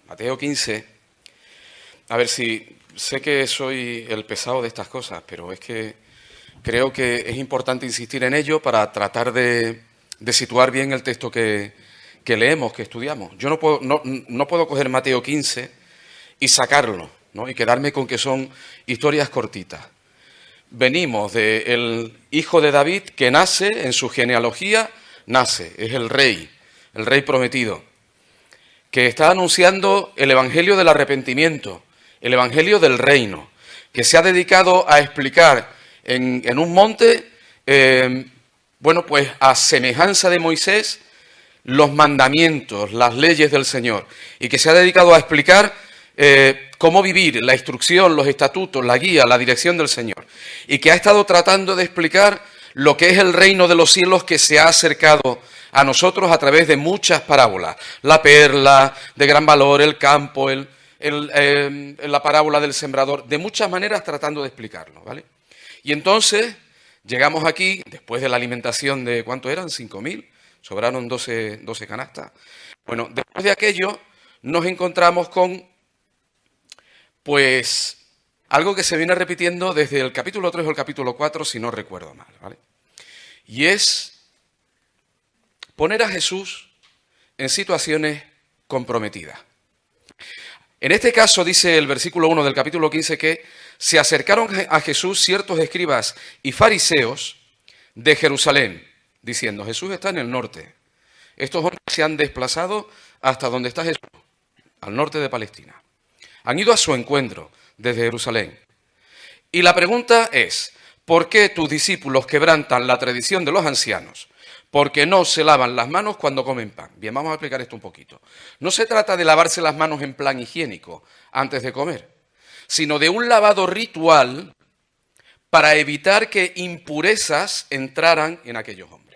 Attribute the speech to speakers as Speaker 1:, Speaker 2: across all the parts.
Speaker 1: Mateo 15, a ver si sé que soy el pesado de estas cosas, pero es que creo que es importante insistir en ello para tratar de situar bien el texto que leemos, que estudiamos. Yo no puedo coger Mateo 15 y sacarlo, ¿no? Y quedarme con que son historias cortitas. Venimos del hijo de David que nace, en su genealogía, es el rey prometido, que está anunciando el evangelio del arrepentimiento, el evangelio del reino, que se ha dedicado a explicar en un monte, pues a semejanza de Moisés, los mandamientos, las leyes del Señor, y que se ha dedicado a explicar cómo vivir, la instrucción, los estatutos, la guía, la dirección del Señor, y que ha estado tratando de explicar lo que es el reino de los cielos que se ha acercado a nosotros a través de muchas parábolas. La perla de gran valor, el campo, la parábola del sembrador, de muchas maneras tratando de explicarlo, ¿vale? Y entonces llegamos aquí, después de la alimentación de, ¿cuánto eran? 5.000, sobraron 12 canastas. Bueno, después de aquello nos encontramos con, pues, algo que se viene repitiendo desde el capítulo 3 o el capítulo 4, si no recuerdo mal, ¿vale? Y es poner a Jesús en situaciones comprometidas. En este caso dice el versículo 1 del capítulo 15 que se acercaron a Jesús ciertos escribas y fariseos de Jerusalén, diciendo, Jesús está en el norte. Estos hombres se han desplazado hasta donde está Jesús, al norte de Palestina. Han ido a su encuentro desde Jerusalén. Y la pregunta es, ¿por qué tus discípulos quebrantan la tradición de los ancianos? Porque no se lavan las manos cuando comen pan. Bien, vamos a explicar esto un poquito. No se trata de lavarse las manos en plan higiénico antes de comer, sino de un lavado ritual para evitar que impurezas entraran en aquellos hombres.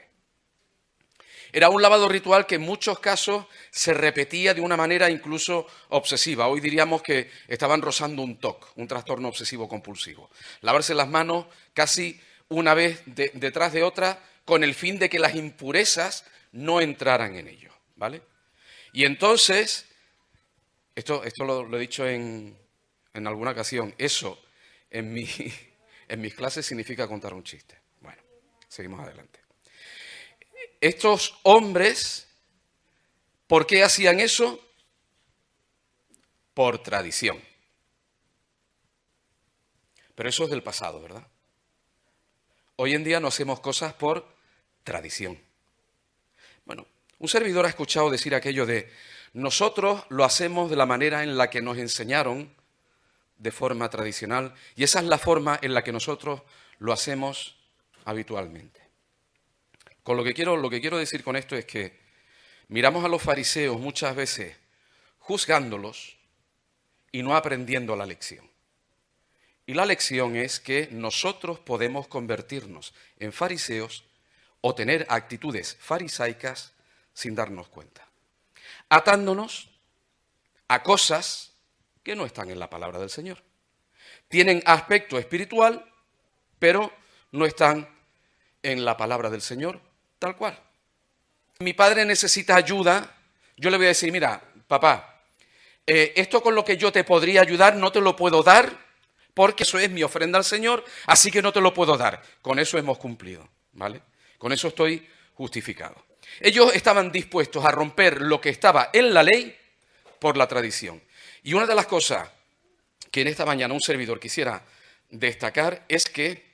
Speaker 1: Era un lavado ritual que en muchos casos se repetía de una manera incluso obsesiva. Hoy diríamos que estaban rozando un TOC, un trastorno obsesivo compulsivo. Lavarse las manos casi una vez detrás de otra con el fin de que las impurezas no entraran en ello, ¿vale? Y entonces, esto lo he dicho en alguna ocasión, eso en mis clases significa contar un chiste. Bueno, seguimos adelante. Estos hombres, ¿por qué hacían eso? Por tradición. Pero eso es del pasado, ¿verdad? Hoy en día no hacemos cosas por tradición. Bueno, un servidor ha escuchado decir aquello de nosotros lo hacemos de la manera en la que nos enseñaron de forma tradicional y esa es la forma en la que nosotros lo hacemos habitualmente. Con lo que quiero decir con esto es que miramos a los fariseos muchas veces juzgándolos y no aprendiendo la lección. Y la lección es que nosotros podemos convertirnos en fariseos o tener actitudes farisaicas sin darnos cuenta, atándonos a cosas que no están en la palabra del Señor. Tienen aspecto espiritual, pero no están en la palabra del Señor tal cual. Mi padre necesita ayuda, yo le voy a decir, mira, papá, esto con lo que yo te podría ayudar no te lo puedo dar porque eso es mi ofrenda al Señor, así que no te lo puedo dar. Con eso hemos cumplido, ¿vale? Con eso estoy justificado. Ellos estaban dispuestos a romper lo que estaba en la ley por la tradición. Y una de las cosas que en esta mañana un servidor quisiera destacar es que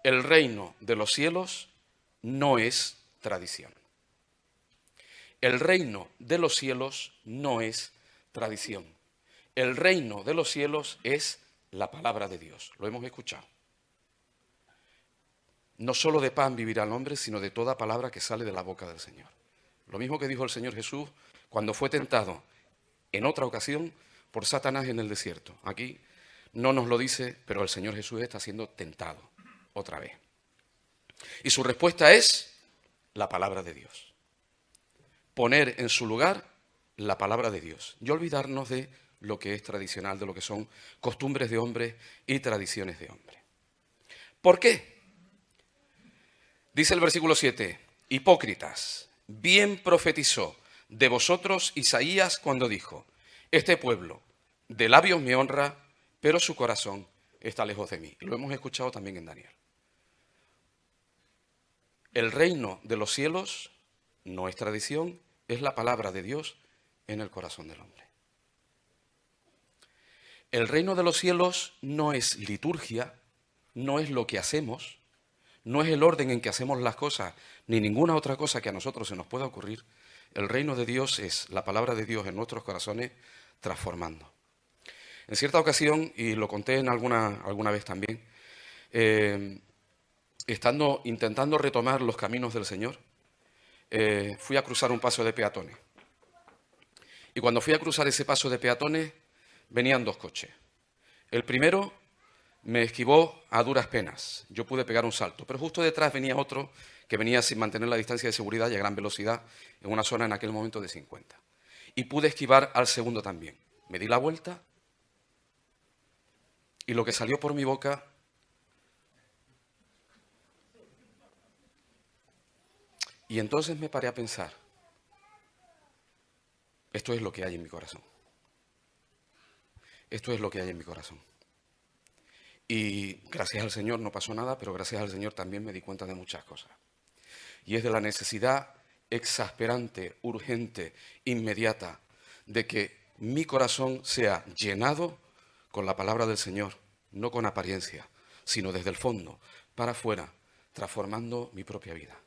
Speaker 1: el reino de los cielos no es tradición. El reino de los cielos no es tradición. El reino de los cielos es la palabra de Dios. Lo hemos escuchado. No solo de pan vivirá el hombre, sino de toda palabra que sale de la boca del Señor. Lo mismo que dijo el Señor Jesús cuando fue tentado en otra ocasión por Satanás en el desierto. Aquí no nos lo dice, pero el Señor Jesús está siendo tentado otra vez. Y su respuesta es la palabra de Dios. Poner en su lugar la palabra de Dios y olvidarnos de lo que es tradicional, de lo que son costumbres de hombres y tradiciones de hombres. ¿Por qué? Dice el versículo 7, hipócritas, bien profetizó de vosotros Isaías cuando dijo, Este pueblo de labios me honra, pero su corazón está lejos de mí. Lo hemos escuchado también en Daniel. El reino de los cielos no es tradición, es la palabra de Dios en el corazón del hombre. El reino de los cielos no es liturgia, no es lo que hacemos, no es el orden en que hacemos las cosas, ni ninguna otra cosa que a nosotros se nos pueda ocurrir. El reino de Dios es la palabra de Dios en nuestros corazones transformando. En cierta ocasión, y lo conté en alguna vez también, intentando retomar los caminos del Señor, fui a cruzar un paso de peatones. Y cuando fui a cruzar ese paso de peatones, venían dos coches. El primero me esquivó a duras penas. Yo pude pegar un salto, pero justo detrás venía otro que venía sin mantener la distancia de seguridad y a gran velocidad en una zona en aquel momento de 50. Y pude esquivar al segundo también. Me di la vuelta y lo que salió por mi boca y entonces me paré a pensar, esto es lo que hay en mi corazón. Esto es lo que hay en mi corazón. Y gracias al Señor no pasó nada, pero gracias al Señor también me di cuenta de muchas cosas. Y es de la necesidad exasperante, urgente, inmediata, de que mi corazón sea llenado con la palabra del Señor, no con apariencia, sino desde el fondo, para afuera, transformando mi propia vida.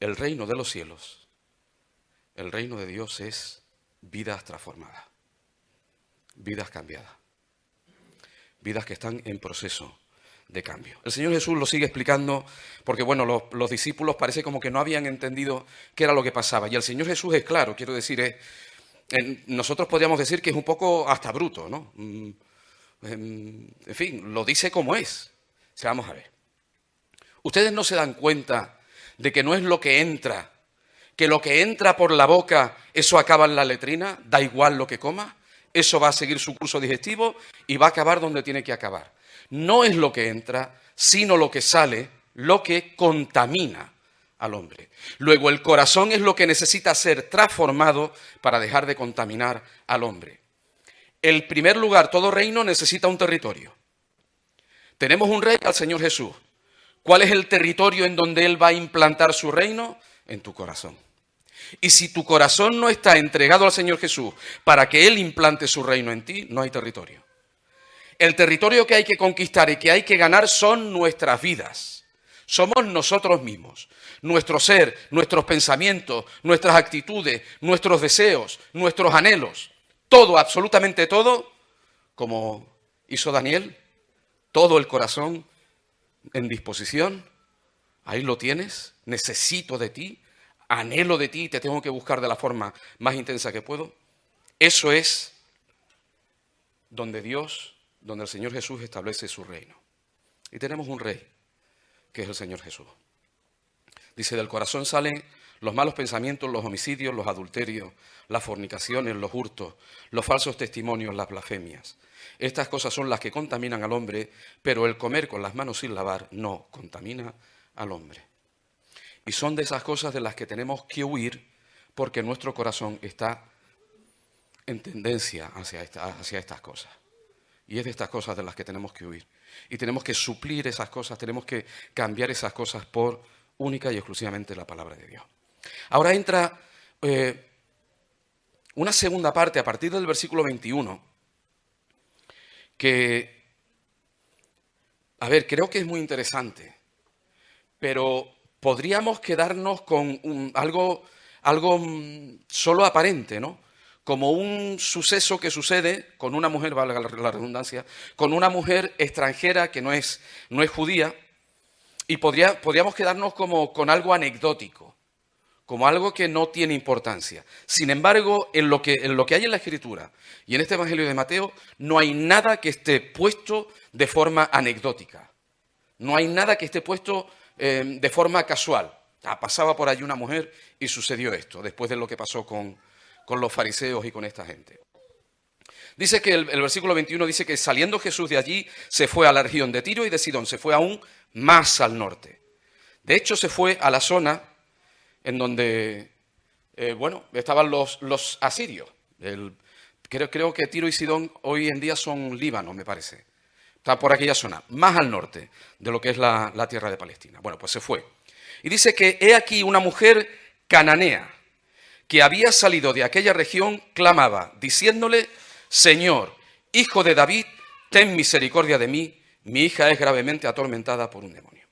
Speaker 1: El reino de los cielos, el reino de Dios es vidas transformadas, vidas cambiadas, vidas que están en proceso de cambio. El Señor Jesús lo sigue explicando porque, bueno, los discípulos parece como que no habían entendido qué era lo que pasaba. Y el Señor Jesús es claro, quiero decir, nosotros podríamos decir que es un poco hasta bruto, ¿no? En fin, lo dice como es. O sea, vamos a ver. ¿Ustedes no se dan cuenta de que no es lo que entra, que lo que entra por la boca, eso acaba en la letrina, da igual lo que coma, eso va a seguir su curso digestivo y va a acabar donde tiene que acabar? No es lo que entra, sino lo que sale, lo que contamina al hombre. Luego, el corazón es lo que necesita ser transformado para dejar de contaminar al hombre. En primer lugar, todo reino necesita un territorio. Tenemos un rey, al Señor Jesús. ¿Cuál es el territorio en donde Él va a implantar su reino? En tu corazón. Y si tu corazón no está entregado al Señor Jesús para que Él implante su reino en ti, no hay territorio. El territorio que hay que conquistar y que hay que ganar son nuestras vidas. Somos nosotros mismos, nuestro ser, nuestros pensamientos, nuestras actitudes, nuestros deseos, nuestros anhelos. Todo, absolutamente todo, como hizo Daniel, todo el corazón en disposición. Ahí lo tienes, necesito de ti, anhelo de ti, te tengo que buscar de la forma más intensa que puedo. Eso es donde el Señor Jesús establece su reino. Y tenemos un rey, que es el Señor Jesús. Dice, del corazón salen los malos pensamientos, los homicidios, los adulterios, las fornicaciones, los hurtos, los falsos testimonios, las blasfemias. Estas cosas son las que contaminan al hombre, pero el comer con las manos sin lavar no contamina al hombre. Y son de esas cosas de las que tenemos que huir porque nuestro corazón está en tendencia hacia estas cosas. Y es de estas cosas de las que tenemos que huir. Y tenemos que suplir esas cosas, tenemos que cambiar esas cosas por única y exclusivamente la palabra de Dios. Ahora entra una segunda parte a partir del versículo 21, que, a ver, creo que es muy interesante, pero podríamos quedarnos con algo solo aparente, ¿no? Como un suceso que sucede con una mujer, valga la redundancia, con una mujer extranjera que no es judía, y podríamos quedarnos como con algo anecdótico, como algo que no tiene importancia. Sin embargo, en lo que hay en la Escritura y en este Evangelio de Mateo, no hay nada que esté puesto de forma anecdótica. No hay nada que esté puesto de forma casual. Pasaba por allí una mujer y sucedió esto, después de lo que pasó con los fariseos y con esta gente. Dice que el versículo 21 dice que saliendo Jesús de allí se fue a la región de Tiro y de Sidón, se fue aún más al norte. De hecho, se fue a la zona en donde, estaban los asirios, el Creo que Tiro y Sidón hoy en día son Líbano, me parece. Está por aquella zona, más al norte de lo que es la tierra de Palestina. Bueno, pues se fue. Y dice que he aquí una mujer cananea que había salido de aquella región, clamaba, diciéndole, Señor, hijo de David, ten misericordia de mí, mi hija es gravemente atormentada por un demonio.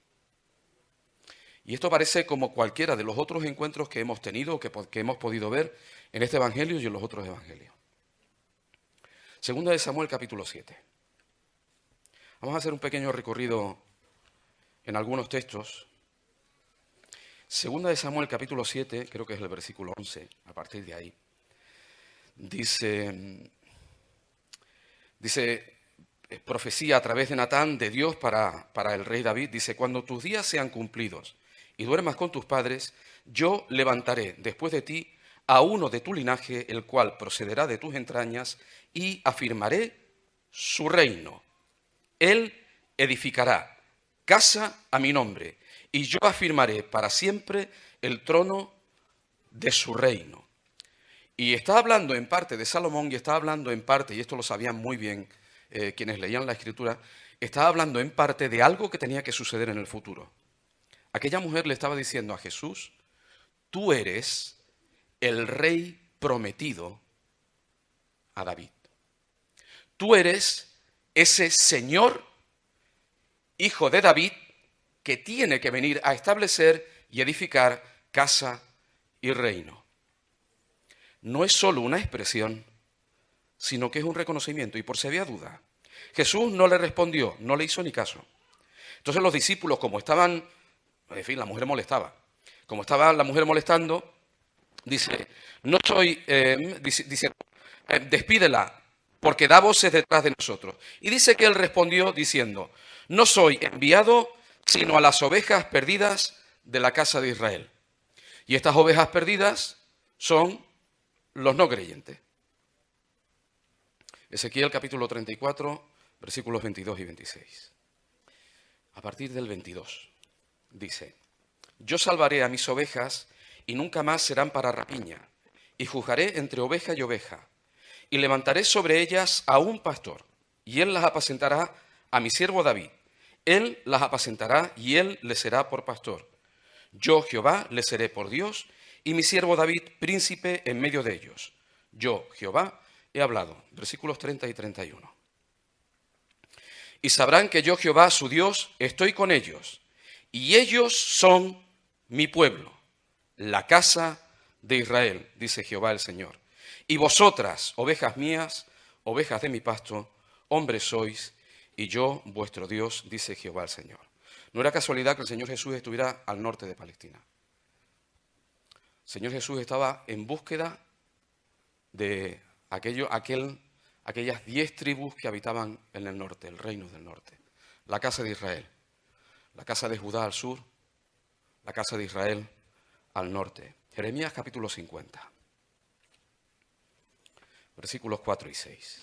Speaker 1: Y esto parece como cualquiera de los otros encuentros que hemos tenido, que hemos podido ver en este evangelio y en los otros evangelios. Segunda de Samuel, capítulo 7. Vamos a hacer un pequeño recorrido en algunos textos. Segunda de Samuel, capítulo 7, creo que es el versículo 11, a partir de ahí. Dice, profecía a través de Natán de Dios para el rey David. Dice, cuando tus días sean cumplidos y duermas con tus padres, yo levantaré después de ti a uno de tu linaje, el cual procederá de tus entrañas, y afirmaré su reino. Él edificará casa a mi nombre, y yo afirmaré para siempre el trono de su reino. Y está hablando en parte de Salomón, y está hablando en parte, y esto lo sabían muy bien quienes leían la Escritura, está hablando en parte de algo que tenía que suceder en el futuro. Aquella mujer le estaba diciendo a Jesús, tú eres el rey prometido a David. Tú eres ese Señor, hijo de David, que tiene que venir a establecer y edificar casa y reino. No es solo una expresión, sino que es un reconocimiento. Y por si había duda, Jesús no le respondió, no le hizo ni caso. Entonces los discípulos, como estaban, en fin, la mujer molestaba. Como estaba la mujer molestando, dice, no soy, despídela, porque da voces detrás de nosotros. Y dice que él respondió diciendo, no soy enviado sino a las ovejas perdidas de la casa de Israel. Y estas ovejas perdidas son los no creyentes. Ezequiel capítulo 34, versículos 22 y 26. A partir del 22 dice, yo salvaré a mis ovejas y nunca más serán para rapiña, y juzgaré entre oveja y oveja, y levantaré sobre ellas a un pastor, y él las apacentará a mi siervo David. Él las apacentará y él les será por pastor. Yo, Jehová, les seré por Dios, y mi siervo David, príncipe en medio de ellos. Yo, Jehová, he hablado. Versículos 30 y 31. Y sabrán que yo, Jehová, su Dios, estoy con ellos, y ellos son mi pueblo, la casa de Israel, dice Jehová el Señor. Y vosotras, ovejas mías, ovejas de mi pasto, hombres sois, y yo, vuestro Dios, dice Jehová el Señor. No era casualidad que el Señor Jesús estuviera al norte de Palestina. El Señor Jesús estaba en búsqueda de aquellas 10 tribus que habitaban en el norte, el reino del norte. La casa de Israel, la casa de Judá al sur, la casa de Israel al norte. Jeremías capítulo 50, versículos 4 y 6.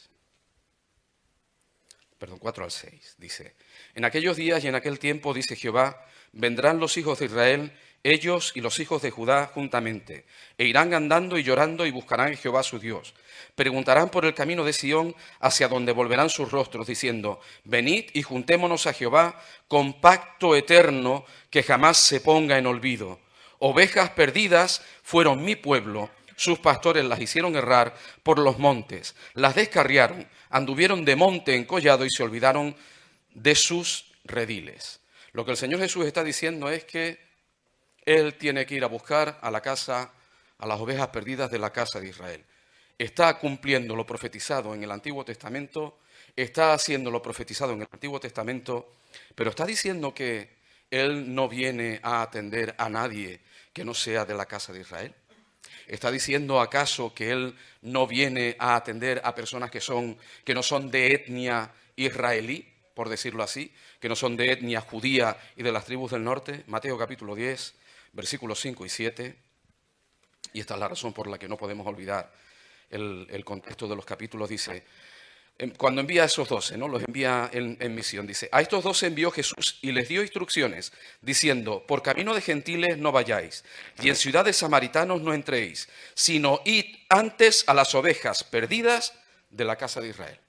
Speaker 1: 4 al 6, dice, en aquellos días y en aquel tiempo, dice Jehová, vendrán los hijos de Israel, ellos y los hijos de Judá juntamente, e irán andando y llorando y buscarán a Jehová su Dios. Preguntarán por el camino de Sión, hacia donde volverán sus rostros, diciendo, venid y juntémonos a Jehová con pacto eterno que jamás se ponga en olvido. Ovejas perdidas fueron mi pueblo, sus pastores las hicieron errar por los montes, las descarriaron, anduvieron de monte en collado y se olvidaron de sus rediles. Lo que el Señor Jesús está diciendo es que Él tiene que ir a buscar a la casa, a las ovejas perdidas de la casa de Israel. Está cumpliendo lo profetizado en el Antiguo Testamento, está haciendo lo profetizado en el Antiguo Testamento, pero está diciendo que Él no viene a atender a nadie que no sea de la casa de Israel. ¿Está diciendo acaso que Él no viene a atender a personas que no son de etnia israelí, por decirlo así, que no son de etnia judía y de las tribus del norte? Mateo capítulo 10, versículos 5 y 7. Y esta es la razón por la que no podemos olvidar el contexto de los capítulos. Dice, cuando envía a esos 12, ¿no? Los envía en misión, dice, a estos 12 envió Jesús y les dio instrucciones, diciendo, por camino de gentiles no vayáis, y en ciudad de samaritanos no entréis, sino id antes a las ovejas perdidas de la casa de Israel.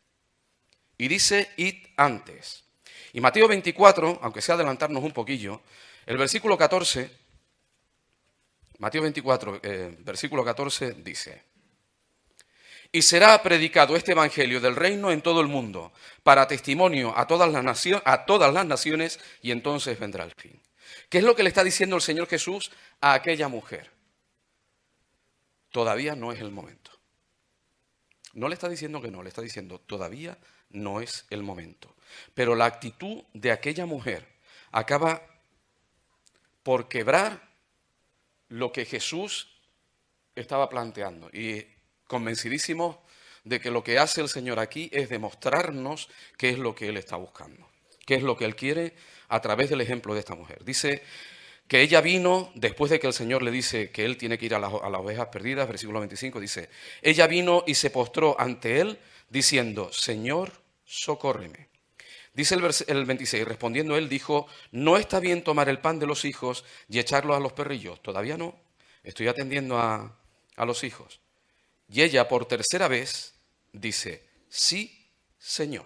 Speaker 1: Y dice, id antes. Y Mateo 24, aunque sea adelantarnos un poquillo, el versículo 14, Mateo 24, versículo 14 dice: y será predicado este evangelio del reino en todo el mundo, para testimonio a todas las naciones, y entonces vendrá el fin. ¿Qué es lo que le está diciendo el Señor Jesús a aquella mujer? Todavía no es el momento. No le está diciendo que no, le está diciendo todavía no es el momento. Pero la actitud de aquella mujer acaba por quebrar lo que Jesús estaba planteando. Y convencidísimos de que lo que hace el Señor aquí es demostrarnos qué es lo que Él está buscando, qué es lo que Él quiere a través del ejemplo de esta mujer. Dice que ella vino, después de que el Señor le dice que Él tiene que ir a las ovejas perdidas, versículo 25, dice, ella vino y se postró ante Él, diciendo, Señor, socórreme. Dice el 26, respondiendo Él, dijo, no está bien tomar el pan de los hijos y echarlo a los perrillos. Todavía no, estoy atendiendo a los hijos. Y ella por tercera vez dice, sí, Señor.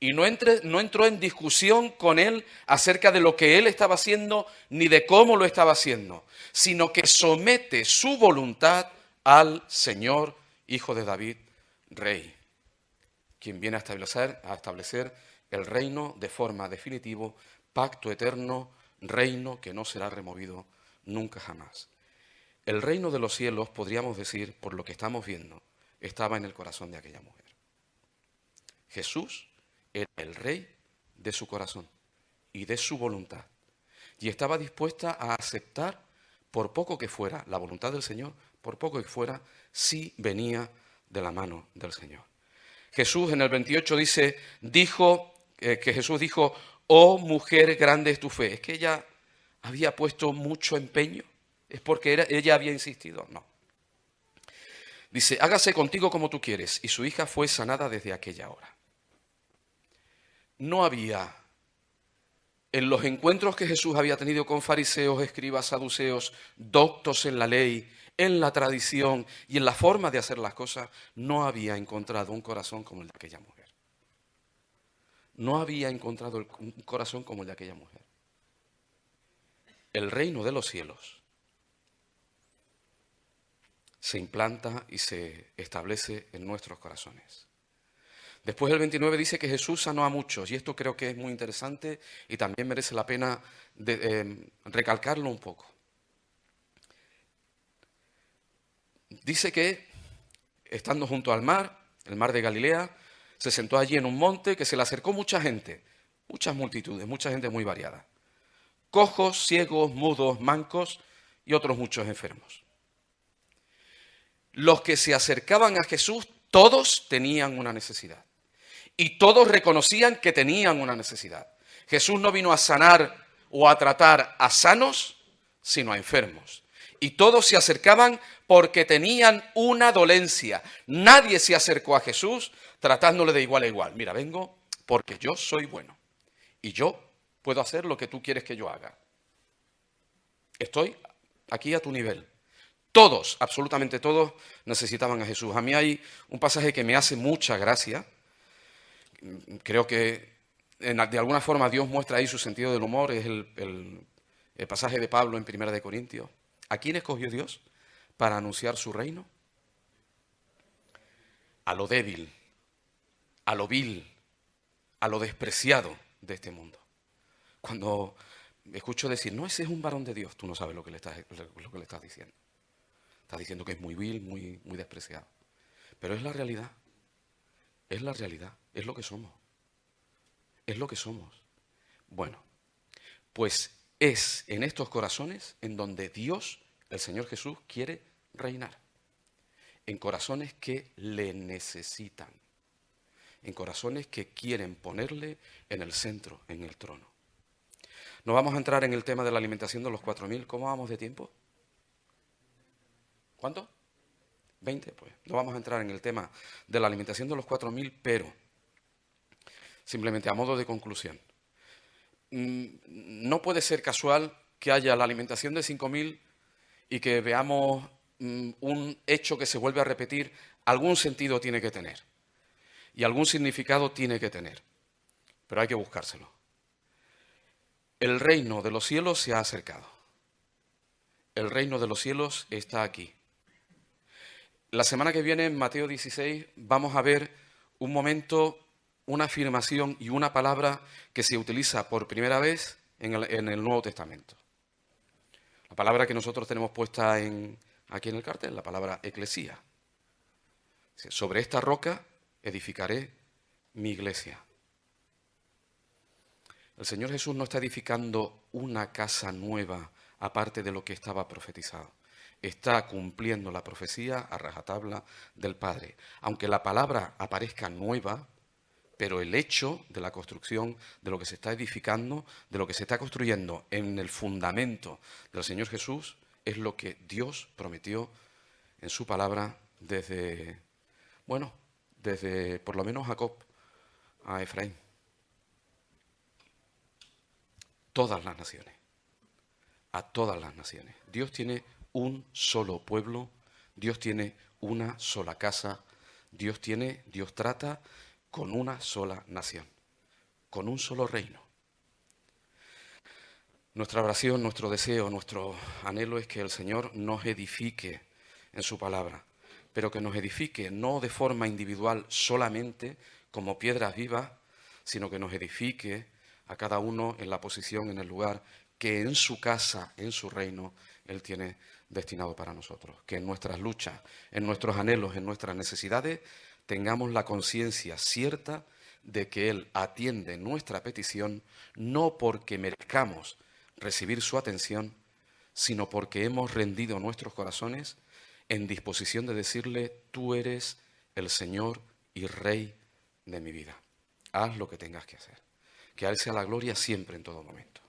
Speaker 1: Y no entró en discusión con él acerca de lo que él estaba haciendo ni de cómo lo estaba haciendo, sino que somete su voluntad al Señor, Hijo de David, Rey, quien viene a establecer el reino de forma definitiva, pacto eterno, reino que no será removido nunca jamás. El reino de los cielos, podríamos decir, por lo que estamos viendo, estaba en el corazón de aquella mujer. Jesús era el rey de su corazón y de su voluntad. Y estaba dispuesta a aceptar, por poco que fuera, la voluntad del Señor, por poco que fuera, si venía de la mano del Señor. Jesús en el 28 que Jesús dijo, oh mujer, grande es tu fe. Es que ella había puesto mucho empeño. ¿Es porque ella había insistido? No. Dice, hágase contigo como tú quieres. Y su hija fue sanada desde aquella hora. No había, en los encuentros que Jesús había tenido con fariseos, escribas, saduceos, doctos en la ley, en la tradición y en la forma de hacer las cosas, no había encontrado un corazón como el de aquella mujer. No había encontrado un corazón como el de aquella mujer. El reino de los cielos se implanta y se establece en nuestros corazones. Después el 29 dice que Jesús sanó a muchos, y esto creo que es muy interesante y también merece la pena recalcarlo un poco. Dice que, estando junto al mar, el mar de Galilea, se sentó allí en un monte, que se le acercó mucha gente, muchas multitudes, mucha gente muy variada. Cojos, ciegos, mudos, mancos y otros muchos enfermos. Los que se acercaban a Jesús, todos tenían una necesidad. Y todos reconocían que tenían una necesidad. Jesús no vino a sanar o a tratar a sanos, sino a enfermos. Y todos se acercaban porque tenían una dolencia. Nadie se acercó a Jesús tratándole de igual a igual. Mira, vengo porque yo soy bueno. Y yo puedo hacer lo que tú quieres que yo haga. Estoy aquí a tu nivel. Todos, absolutamente todos, necesitaban a Jesús. A mí hay un pasaje que me hace mucha gracia. Creo que de alguna forma Dios muestra ahí su sentido del humor. Es el pasaje de Pablo en 1 de Corintios. ¿A quién escogió Dios para anunciar su reino? A lo débil, a lo vil, a lo despreciado de este mundo. Cuando escucho decir, no, ese es un varón de Dios, tú no sabes lo que le estás diciendo. Estás diciendo que es muy vil, muy despreciado. Pero es la realidad. Es la realidad. Es lo que somos. Es lo que somos. Bueno, pues es en estos corazones en donde Dios, el Señor Jesús, quiere reinar. En corazones que le necesitan. En corazones que quieren ponerle en el centro, en el trono. No vamos a entrar en el tema de la alimentación de los 4.000. ¿Cómo vamos de tiempo? ¿Cuánto? 20, pues. No vamos a entrar en el tema de la alimentación de los 4.000, pero simplemente a modo de conclusión. No puede ser casual que haya la alimentación de 5.000 y que veamos un hecho que se vuelve a repetir algún sentido tiene que tener y algún significado tiene que tener, pero hay que buscárselo. El reino de los cielos se ha acercado. El reino de los cielos está aquí. La semana que viene, en Mateo 16, vamos a ver un momento, una afirmación y una palabra que se utiliza por primera vez en el Nuevo Testamento. La palabra que nosotros tenemos puesta aquí en el cartel, la palabra eclesía. Sobre esta roca edificaré mi iglesia. El Señor Jesús no está edificando una casa nueva aparte de lo que estaba profetizado. Está cumpliendo la profecía a rajatabla del Padre. Aunque la palabra aparezca nueva, pero el hecho de la construcción, de lo que se está edificando, de lo que se está construyendo en el fundamento del Señor Jesús, es lo que Dios prometió en su palabra desde por lo menos Jacob a Efraín. Todas las naciones, a todas las naciones. Dios tiene un solo pueblo, Dios tiene una sola casa, Dios trata con una sola nación, con un solo reino. Nuestra oración, nuestro deseo, nuestro anhelo es que el Señor nos edifique en su palabra, pero que nos edifique no de forma individual solamente como piedras vivas, sino que nos edifique a cada uno en la posición, en el lugar que en su casa, en su reino, Él tiene destinado para nosotros. Que en nuestras luchas, en nuestros anhelos, en nuestras necesidades, tengamos la conciencia cierta de que Él atiende nuestra petición, no porque merezcamos recibir su atención, sino porque hemos rendido nuestros corazones en disposición de decirle: tú eres el Señor y Rey de mi vida. Haz lo que tengas que hacer. Que a Él sea la gloria siempre, en todo momento.